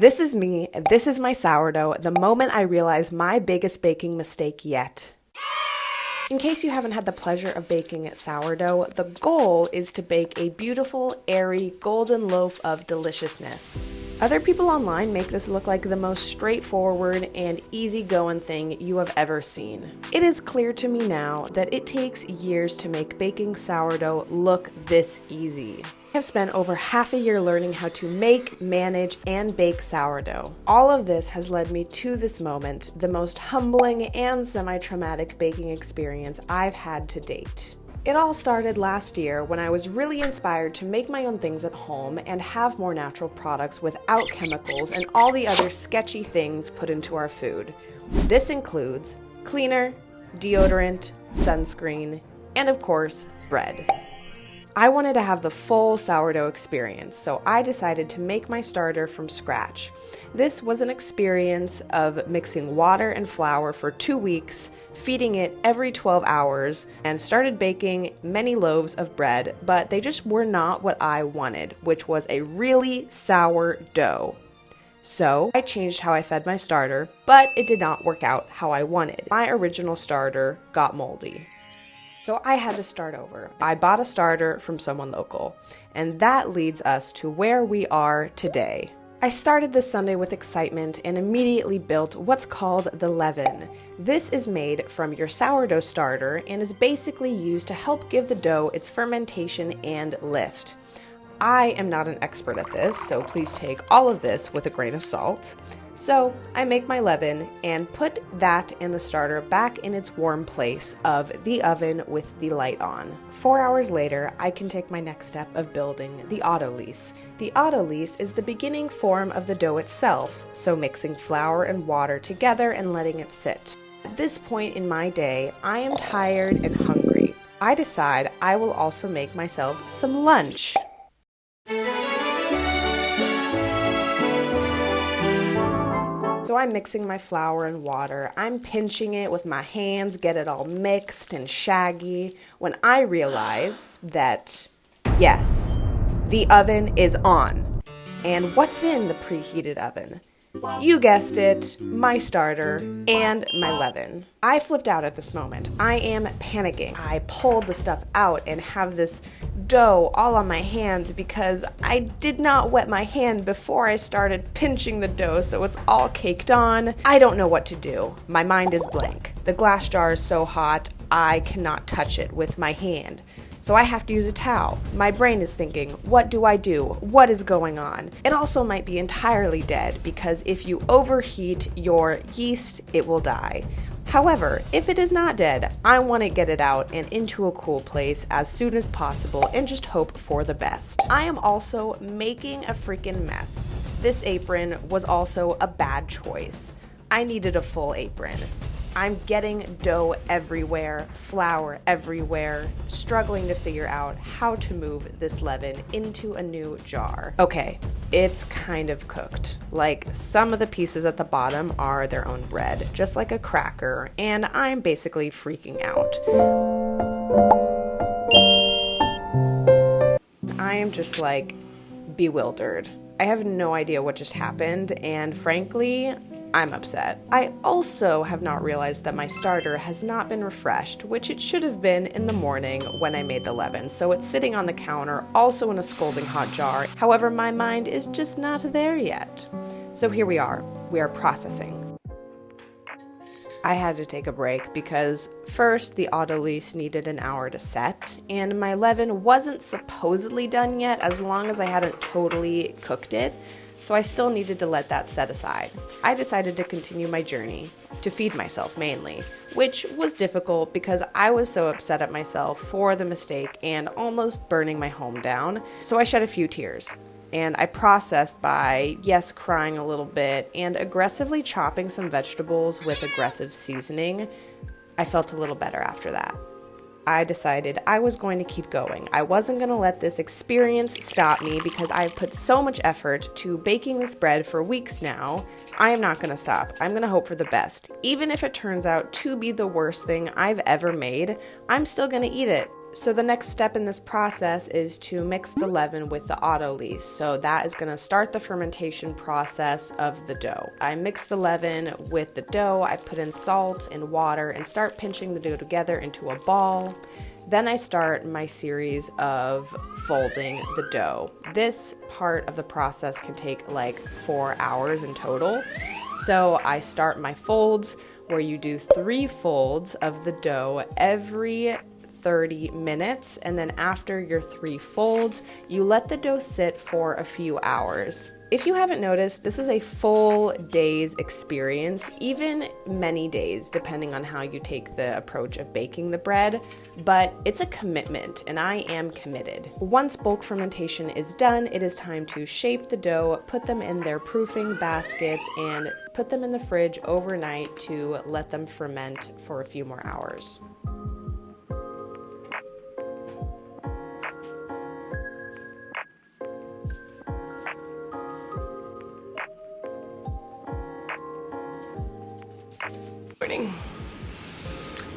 This is me, this is my sourdough, the moment I realized my biggest baking mistake yet. In case you haven't had the pleasure of baking sourdough, the goal is to bake a beautiful, airy, golden loaf of deliciousness. Other people online make this look like the most straightforward and easygoing thing you have ever seen. It is clear to me now that it takes years to make baking sourdough look this easy. I have spent over half a year learning how to make, manage, and bake sourdough. All of this has led me to this moment, the most humbling and semi-traumatic baking experience I've had to date. It all started last year when I was really inspired to make my own things at home and have more natural products without chemicals and all the other sketchy things put into our food. This includes cleaner, deodorant, sunscreen, and of course, bread. I wanted to have the full sourdough experience, so I decided to make my starter from scratch. This was an experience of mixing water and flour for 2 weeks, feeding it every 12 hours, and started baking many loaves of bread, but they just were not what I wanted, which was a really sour dough. So I changed how I fed my starter, but it did not work out how I wanted. My original starter got moldy. So I had to start over. I bought a starter from someone local, and that leads us to where we are today. I started this Sunday with excitement and immediately built what's called the leaven. This is made from your sourdough starter and is basically used to help give the dough its fermentation and lift. I am not an expert at this, so please take all of this with a grain of salt. So I make my leaven and put that and the starter back in its warm place of the oven with the light on. 4 hours later, I can take my next step of building the autolyse. The autolyse is the beginning form of the dough itself, so mixing flour and water together and letting it sit. At this point in my day, I am tired and hungry. I decide I will also make myself some lunch. So I'm mixing my flour and water. I'm pinching it with my hands, get it all mixed and shaggy, when I realize that, yes, the oven is on. And what's in the preheated oven? You guessed it, my starter and my leaven. I flipped out at this moment. I am panicking. I pulled the stuff out and have this dough all on my hands because I did not wet my hand before I started pinching the dough, so it's all caked on. I don't know what to do. My mind is blank. The glass jar is so hot, I cannot touch it with my hand. So I have to use a towel. My brain is thinking, what do I do? What is going on? It also might be entirely dead because if you overheat your yeast, it will die. However, if it is not dead, I want to get it out and into a cool place as soon as possible and just hope for the best. I am also making a freaking mess. This apron was also a bad choice. I needed a full apron. I'm getting dough everywhere, flour everywhere, struggling to figure out how to move this leaven into a new jar. Okay, it's kind of cooked. Like, some of the pieces at the bottom are their own bread, just like a cracker, and I'm basically freaking out. I am just like bewildered. I have no idea what just happened, and frankly, I'm upset. I also have not realized that my starter has not been refreshed, which it should have been in the morning when I made the leaven, so it's sitting on the counter, also in a scalding hot jar. However, my mind is just not there yet. So here we are processing. I had to take a break because first the autolyse needed an hour to set, and my leaven wasn't supposedly done yet as long as I hadn't totally cooked it. So I still needed to let that set aside. I decided to continue my journey, to feed myself mainly, which was difficult because I was so upset at myself for the mistake and almost burning my home down. So I shed a few tears, and I processed by, yes, crying a little bit and aggressively chopping some vegetables with aggressive seasoning. I felt a little better after that. I decided I was going to keep going. I wasn't going to let this experience stop me because I've put so much effort to baking this bread for weeks now. I am not going to stop. I'm going to hope for the best. Even if it turns out to be the worst thing I've ever made, I'm still going to eat it. So the next step in this process is to mix the leaven with the autolyse. So that is going to start the fermentation process of the dough. I mix the leaven with the dough, I put in salt and water and start pinching the dough together into a ball. Then I start my series of folding the dough. This part of the process can take like 4 hours in total. So I start my folds where you do 3 folds of the dough every 30 minutes, and then after your 3 folds, you let the dough sit for a few hours. If you haven't noticed, this is a full day's experience, even many days, depending on how you take the approach of baking the bread, but it's a commitment, and I am committed. Once bulk fermentation is done, it is time to shape the dough, put them in their proofing baskets, and put them in the fridge overnight to let them ferment for a few more hours.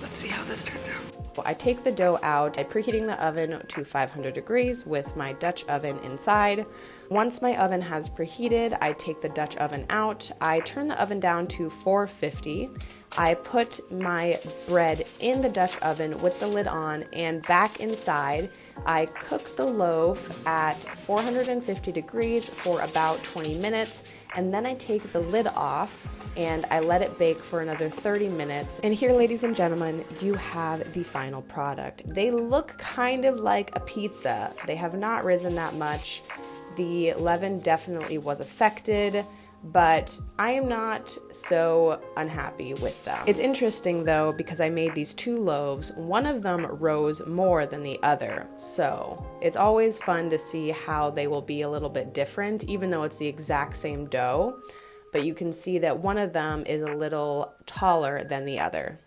Let's see how this turns out. I take the dough out, I'm preheating the oven to 500 degrees with my Dutch oven inside. Once my oven has preheated, I take the Dutch oven out, I turn the oven down to 450. I put my bread in the Dutch oven with the lid on, and back inside, I cook the loaf at 450 degrees for about 20 minutes, and then I take the lid off and I let it bake for another 30 minutes. And here, ladies and gentlemen, you have the final product. They look kind of like a pizza. They have not risen that much. The leaven definitely was affected, but I am not so unhappy with them. It's interesting though, because I made these 2 loaves, one of them rose more than the other. So it's always fun to see how they will be a little bit different, even though it's the exact same dough, but you can see that one of them is a little taller than the other.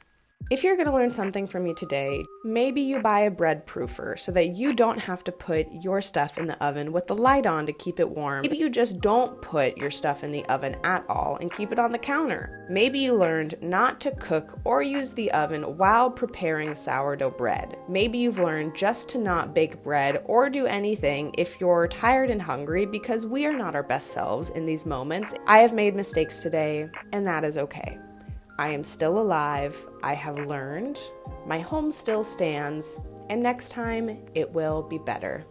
If you're going to learn something from me today, maybe you buy a bread proofer so that you don't have to put your stuff in the oven with the light on to keep it warm. Maybe you just don't put your stuff in the oven at all and keep it on the counter. Maybe you learned not to cook or use the oven while preparing sourdough bread. Maybe you've learned just to not bake bread or do anything if you're tired and hungry, because we are not our best selves in these moments. I have made mistakes today, and that is okay. I am still alive, I have learned, my home still stands, and next time it will be better.